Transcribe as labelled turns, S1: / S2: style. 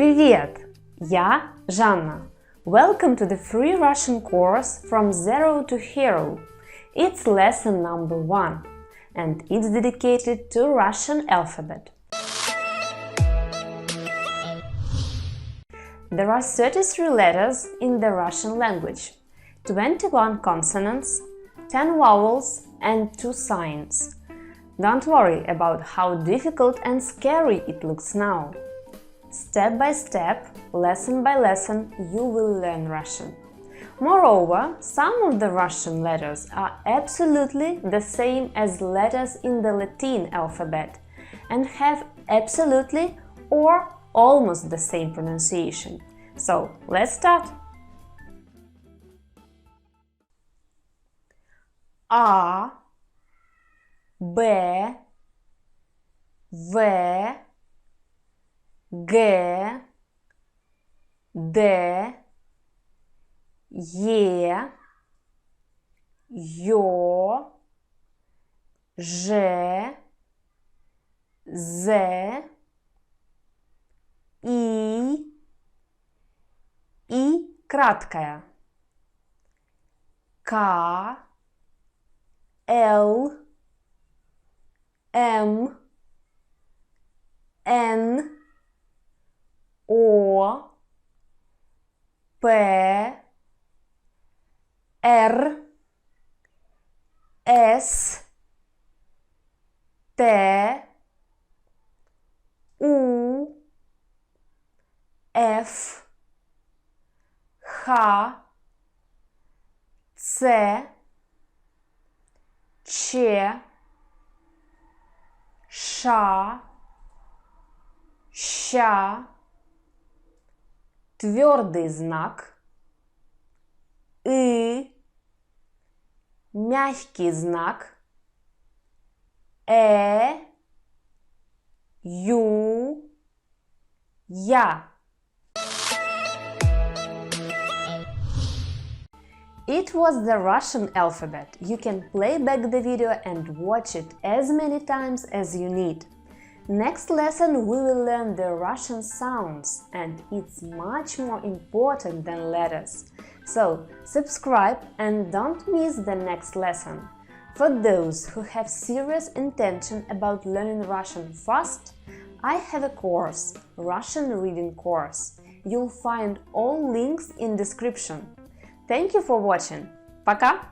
S1: Привет! Я Жанна. Welcome to the free Russian course From Zero to Hero. It's lesson number 1 and it's dedicated to Russian alphabet. There are 33 letters in the Russian language, 21 consonants, 10 vowels and 2 signs. Don't worry about how difficult and scary it looks now. Step by step, lesson by lesson, you will learn Russian. Moreover, some of the Russian letters are absolutely the same as letters in the Latin alphabet and have absolutely or almost the same pronunciation. So, let's start! A, B, V, G, D, Е, Ё, Ж, З, И краткая, К, Л, М, Н, О, П, Р, С, Т, У, Ф, Х, Ц, Ч, Ш, Щ, твердый знак, мягкий знак, Ю, Я. It was the Russian alphabet. You can play back the video and watch it as many times as you need. Next lesson we will learn the Russian sounds, and it's much more important than letters. So subscribe and don't miss the next lesson. For those who have serious intention about learning Russian fast, I have a course, Russian reading course. You'll find all links in description. Thank you for watching. Пока!